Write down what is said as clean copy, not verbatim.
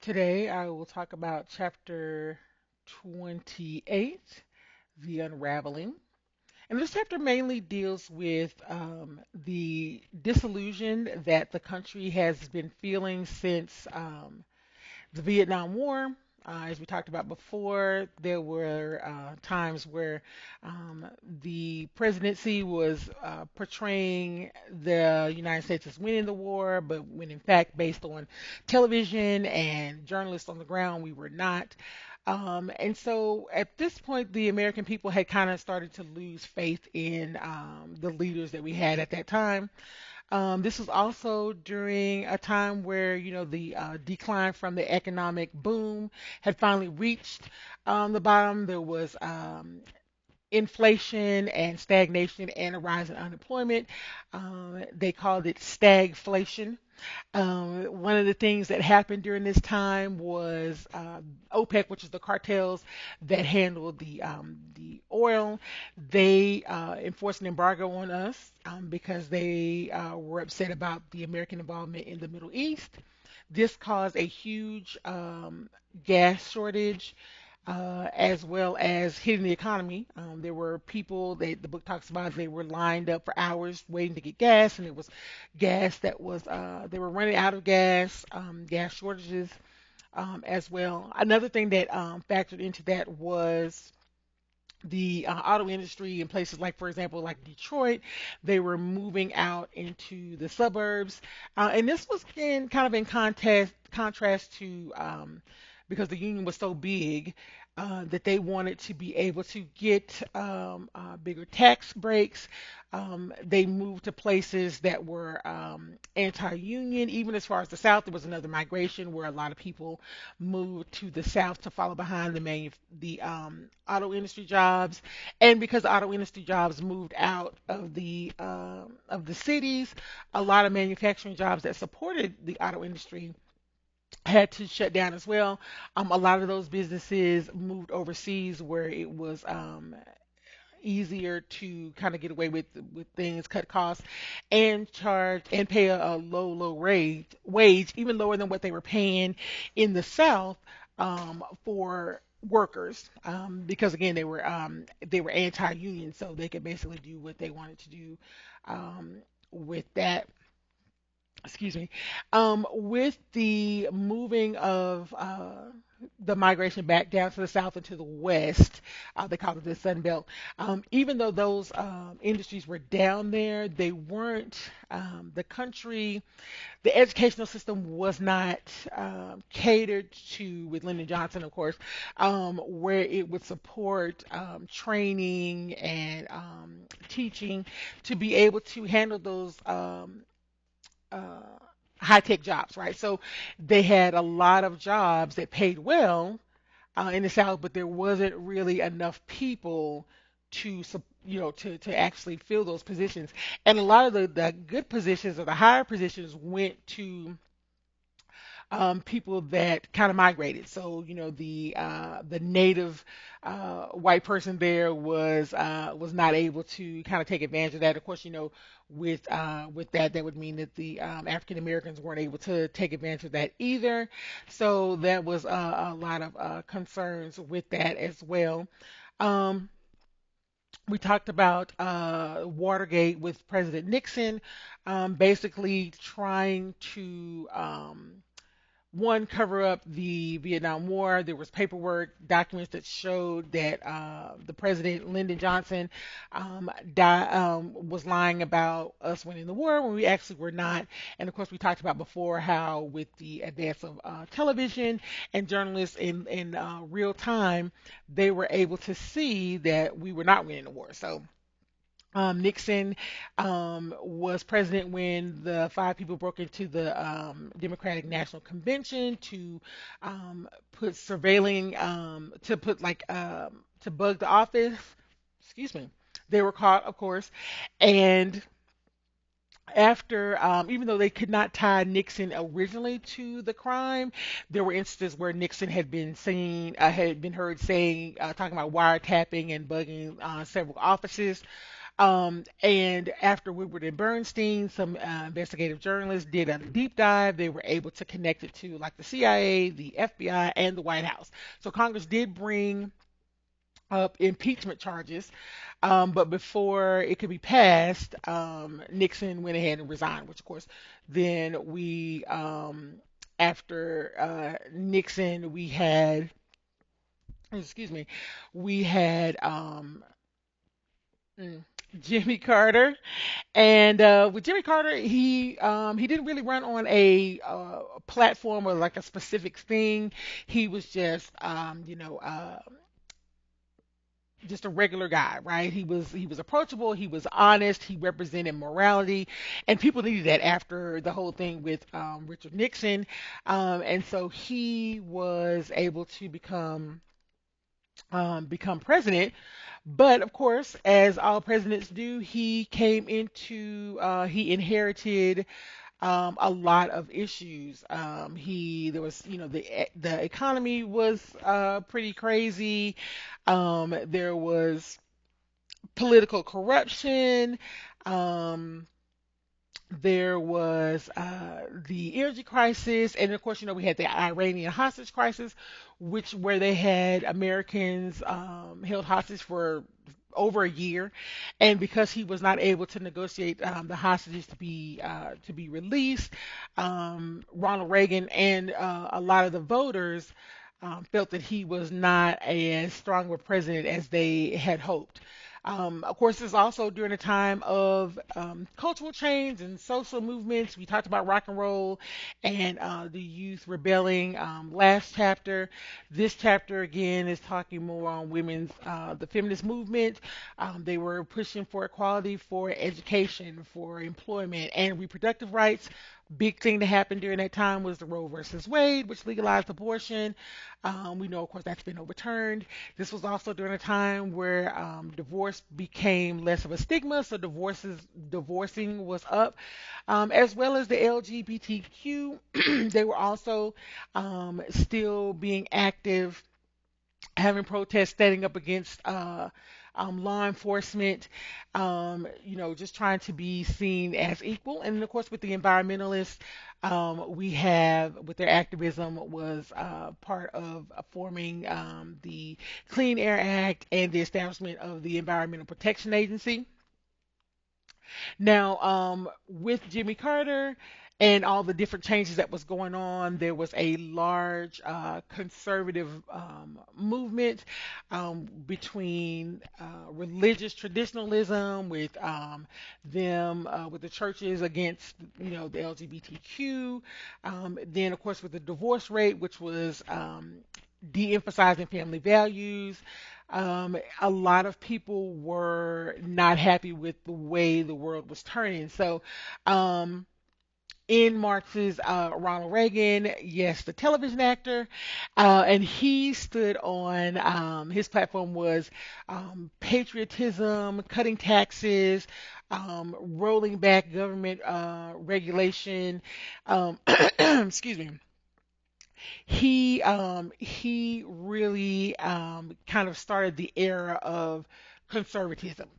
Today I will talk about chapter 28, The Unraveling. And this chapter mainly deals with the disillusion that the country has been feeling since the Vietnam War. As we talked about before, there were times where the presidency was portraying the United States as winning the war, but when in fact, based on television and journalists on the ground, we were not. And so at this point, the American people had kind of started to lose faith in the leaders that we had at that time. This was also during a time where, the decline from the economic boom had finally reached the bottom. There was inflation and stagnation and a rise in unemployment. They called it stagflation. One of the things that happened during this time was OPEC, which is the cartels that handled the oil. They enforced an embargo on us because they were upset about the American involvement in the Middle East. This caused a huge gas shortage as well as hitting the economy. There were people that the book talks about, they were lined up for hours waiting to get gas, and it was gas that was, they were running out of gas, gas shortages as well. Another thing that factored into that was the auto industry in places like, for example, like Detroit. They were moving out into the suburbs, and this was in kind of in contrast to because the union was so big that they wanted to be able to get bigger tax breaks. They moved to places that were anti-union. Even as far as the South, there was another migration where a lot of people moved to the South to follow behind the auto industry jobs. And because the auto industry jobs moved out of the cities, a lot of manufacturing jobs that supported the auto industry had to shut down as well. A lot of those businesses moved overseas where it was easier to kind of get away with things, cut costs, and charge and pay a low wage, even lower than what they were paying in the South for workers, because again they were anti-union, so they could basically do what they wanted to do with that. Excuse me, with the moving of the migration back down to the south and to the west, they call it the Sun Belt. Even though those industries were down there, they weren't, the country, the educational system was not catered to, with Lyndon Johnson, of course, where it would support training and teaching to be able to handle those uh, high tech jobs, right? So they had a lot of jobs that paid well in the South, but there wasn't really enough people to to actually fill those positions. And a lot of the good positions or the higher positions went to people that kind of migrated. So the native white person there was not able to kind of take advantage of that. Of course, with that, that would mean that the African Americans weren't able to take advantage of that either. So that was a lot of concerns with that as well. Um, we talked about Watergate with President Nixon, basically trying to one, cover up the Vietnam War. There was paperwork, documents that showed that the president, Lyndon Johnson, was lying about us winning the war when we actually were not. And of course, we talked about before how with the advance of television and journalists in real time, they were able to see that we were not winning the war. So Nixon was president when the five people broke into the Democratic National Convention to put surveilling, to put like to bug the office. Excuse me. They were caught, of course, and after, even though they could not tie Nixon originally to the crime, there were instances where Nixon had been had been heard saying, talking about wiretapping and bugging several offices. And after Woodward and Bernstein, some investigative journalists did a deep dive. They were able to connect it to like the CIA, the FBI, and the White House. So Congress did bring up impeachment charges, but before it could be passed, Nixon went ahead and resigned, which of course then after Nixon, we had, excuse me, we had mm, Jimmy Carter. And with Jimmy Carter, he didn't really run on a platform or like a specific thing. He was just a regular guy, right? He was approachable, he was honest, he represented morality, and people needed that after the whole thing with Richard Nixon, and so he was able to become president. But of course, as all presidents do, he inherited a lot of issues. There was, the economy was pretty crazy. There was political corruption. Um, there was the energy crisis, and of course, we had the Iranian hostage crisis, which where they had Americans held hostage for over a year, and because he was not able to negotiate the hostages to be released, Ronald Reagan and a lot of the voters felt that he was not as strong of a president as they had hoped. Of course, it's also during a time of cultural change and social movements. We talked about rock and roll and the youth rebelling last chapter. This chapter again is talking more on the feminist movement. They were pushing for equality, for education, for employment, and reproductive rights. Big thing that happened during that time was the Roe versus Wade, which legalized abortion. We know, of course, that's been overturned. This was also during a time where divorce became less of a stigma, so divorcing was up, as well as the LGBTQ. They were also still being active, having protests, standing up against law enforcement, just trying to be seen as equal. And then, of course, with the environmentalists, we have, with their activism, was part of forming the Clean Air Act and the establishment of the Environmental Protection Agency. Now, with Jimmy Carter and all the different changes that was going on, there was a large conservative movement between religious traditionalism with with the churches against, the LGBTQ. Then, of course, with the divorce rate, which was de-emphasizing family values. A lot of people were not happy with the way the world was turning. So, in Marx's Ronald Reagan, yes, the television actor, and he stood on his platform was patriotism, cutting taxes, rolling back government regulation. Excuse me. He really kind of started the era of conservatism.